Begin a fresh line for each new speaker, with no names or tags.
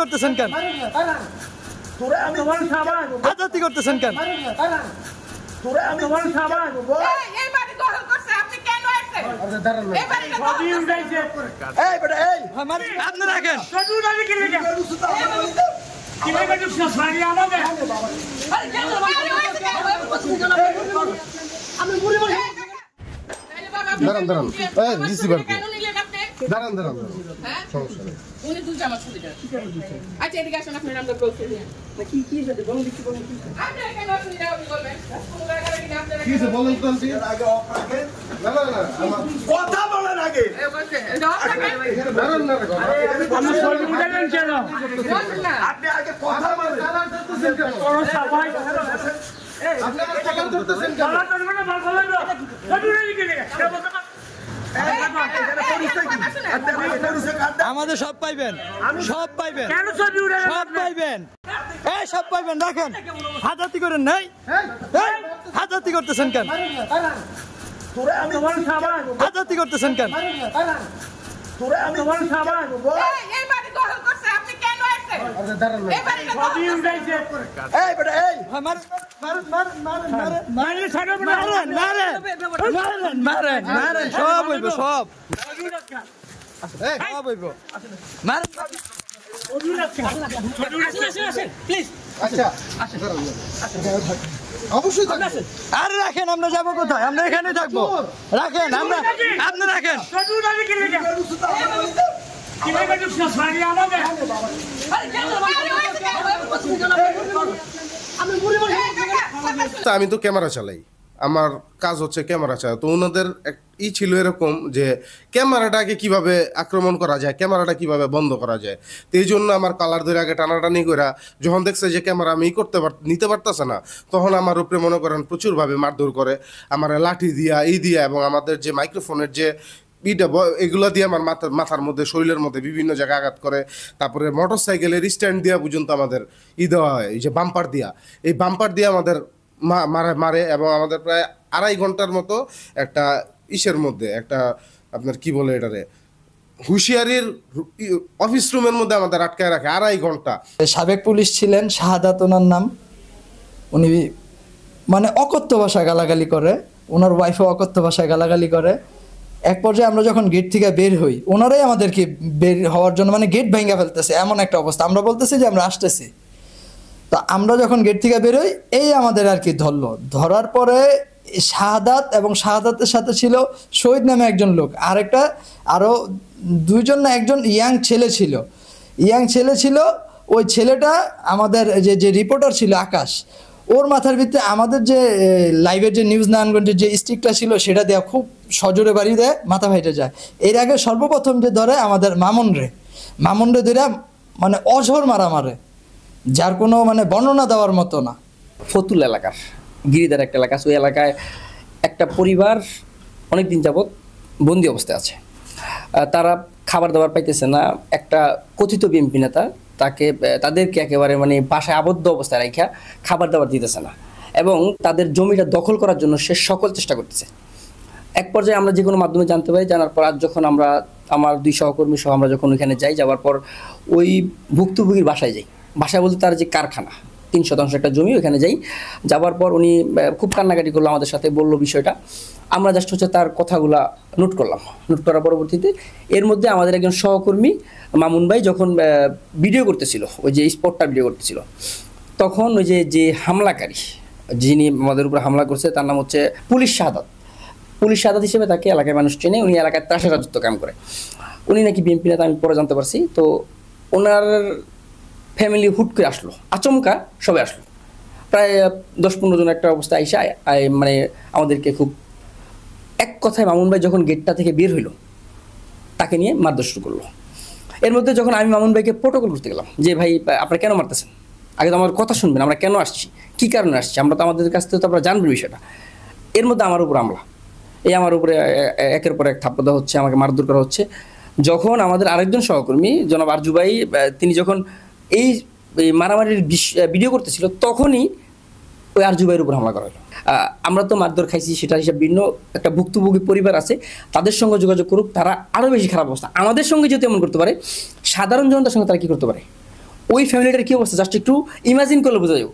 করতেছেন কেন? হাজাতি করতেছেন কেন? আপনি রাখেন।
দাঁড়ান দাঁড়ান রিসিভার দাঁড়ান দাঁড়ান সমস্যা নেই।
আচ্ছা এদিকে আসুন, আপনার নামটা বলছেন কি কি হয়েছে বলুন, কিছু বলুন। আপনারা কেন আসুন, এটা আপনি বলবেন।
কি হয়েছে বলেন তো আন্টি। আগে অফ রাখেন। না না না কথা বলেন আগে।
এই বলছে এটা অফ রাখেন।
দাঁড়ান না
আপনি সরি বুঝালেন কেন?
আপনি আগে কথা বলেন। চালান করতেছেন কেন?
সবাই
আপনি আগে চালান করতেছেন কেন?
চালান করবেন না, ভালো লাগলো। সরি বুঝালেন কেন?
আমাদের সব পাইবেন, সব পাইবেন,
কেন সরি বুঝালেন?
সব পাইবেন, এই সব পাইবেন। রাখেন, হাজাতি করেন নাই, হাজাতি করতেছেন কেন? হাজাতি করতেছেন কেন? সব হইব, সব হইব।
অবশ্যই
আরে রাখেন, আমরা যাবো কোথায়? আমরা এখানে থাকবো। রাখেন, আমরা আপনি রাখেন।
আমি তো ক্যামেরা চালাই, আমার কাজ হচ্ছে ক্যামেরা চালা। তো ওনাদের ছিল এরকম যে ক্যামেরাটাকে কিভাবে আক্রমণ করা যায়, ক্যামেরাটা কিভাবে বন্ধ করা যায়। তো এই জন্য আমার কালার ধরে আগে টানাটানি করে যখন দেখছে যে ক্যামেরা আমি নিতে পারতেছে না, তখন আমার উপরে মনে করেন প্রচুরভাবে মারধর করে, আমার লাঠি দিয়া দিয়া এবং আমাদের যে মাইক্রোফোনের যে এগুলো দিয়ে আমার মাথার মধ্যে শরীরের মধ্যে বিভিন্ন জায়গায় আঘাত করে। তারপরে মোটর সাইকেলের স্ট্যান্ড দেওয়া পর্যন্ত আমাদের দেওয়া হয়, এই যে বাম্পার দিয়া, এই বাম্পার দিয়ে আমাদের মারে এবং আমাদের প্রায় 2.5 ঘন্টার মতো একটা ইসের মধ্যে একটা আপনার কি বলে এটারে হুঁশিয়ারির অফিস রুমের মধ্যে আমাদের আটকায় রাখে 2.5 ঘন্টা।
সাবেক পুলিশ ছিলেন শাহাদাত ওনার নাম। উনি মানে অকথ্য ভাষায় গালাগালি করে, ওনার ওয়াইফও অকথ্য ভাষায় গালাগালি করে। এক পর্যায়ে আমরা যখন গেট থেকে বের হই, ওনারাই আমাদেরকে বের হওয়ার জন্য মানে গেট ভেঙে ফেলতেছে এমন একটা অবস্থা। আমরা বলতেছি যে আমরা আসতেছি। তো আমরা যখন গেট থেকে বেরোই, এই আমাদের আর কি ধরলো। ধরার পরে শাহাদাত এবং শাহাদাতের সাথে ছিল শহীদ নামে একজন লোক, আরও 2জন না 1জন ইয়াং ছেলে ছিল। ওই ছেলেটা আমাদের যে রিপোর্টার ছিল আকাশ, ওর মাথার ভিতরে আমাদের যে লাইভের যে নিউজ নারায়ণগঞ্জের যে স্টিকটা ছিল সেটা দেওয়া খুব সজোরে বাড়ি দেয়, মাথা ফাইটে যায়। এর আগে সর্বপ্রথম যে ধরে আমাদের মামুনরে ধরে মানে অঝোর মারে, যার কোনো মানে বর্ণনা দেওয়ার মতো না।
ফতুল এলাকার গিরিদার একটা এলাকা, ওই এলাকায় একটা পরিবার অনেক দিন যাবৎ বন্দি অবস্থায় আছে। তারা খাবার দাবার পাইতেছে না। একটা কথিত বিএনপি নেতা তাদেরকে একেবারে মানে বাসায় আবদ্ধ অবস্থায় রাখা খাবার দাবার দিতেছে না এবং তাদের জমিটা দখল করার জন্য সে সকল চেষ্টা করতেছে। এক পর্যায়ে আমরা যে কোনো মাধ্যমে জানতে পারি। জানার পর আজ যখন আমার 2 সহকর্মী সহ আমরা যখন ওইখানে যাওয়ার পর ওই ভুক্তভোগীর বাসায় বলতে তার যে কারখানা 3% একটা জমি, ওইখানে যাওয়ার পর উনি খুব কান্নাকাটি করলো, আমাদের সাথে বললো বিষয়টা। আমরা জাস্ট হচ্ছে তার কথাগুলা নোট করার পরবর্তীতে এর মধ্যে আমাদের একজন সহকর্মী মামুন ভাই যখন ভিডিও করতেছিল, ওই যে স্পটটা ভিডিও করতেছিল, তখন ওই যে হামলাকারী যিনি আমাদের উপর হামলা করছে তার নাম হচ্ছে পুলিশ শাহাদাত হিসেবে তাকে এলাকায় মানুষ চেনে। উনি এলাকায় ত্রাসের রাজত্ব কাম করে। উনি নাকি বিএনপি নেতা, আমি পরে জানতে পারছি। তো ওনার ফ্যামিলি হুট করে আসলো, আচমকা সবাই আসলো, প্রায় 10-15 জন একটা অবস্থা আইসা মানে আমাদেরকে খুব এক কথায় মামুন ভাই যখন গেটটা থেকে বের হইলো তাকে নিয়ে মারধর শুরু করলো। এর মধ্যে যখন আমি মামুন ভাইকে প্রোটোকল করতে গেলাম যে ভাই আপনারা কেন মারতেছেন, আগে তো আমার কথা শুনবেন, আমরা কেন আসছি, কী কারণে আসছি, আমরা তো আমাদের কাছ থেকে তো আপনারা জানবেন বিষয়টা। এর মধ্যে আমার উপর হামলা, আমার উপরে একের পর এক থাপ্পড় দেওয়া হচ্ছে, আমাকে মারধর করা হচ্ছে। যখন আমাদের আরেকজন সহকর্মী জনাব আরজু ভাই তিনি যখন এই মারামারির ভিডিও করতেছিল, তখনই ওই আরজু ভাইয়ের উপর হামলা করা হলো। আমরা তো মারধর খাইছি, সেটা হিসাব ভিন্ন। একটা ভুক্তভোগী পরিবার আছে, তাদের সঙ্গে যোগাযোগ করুক, তারা আরও বেশি খারাপ অবস্থা। আমাদের সঙ্গে যদি এমন করতে পারে, সাধারণ জনতার সঙ্গে তারা কী করতে পারে? ওই ফ্যামিলিটার কি অবস্থা জাস্ট একটু ইমাজিন করলে বোঝা যাবে।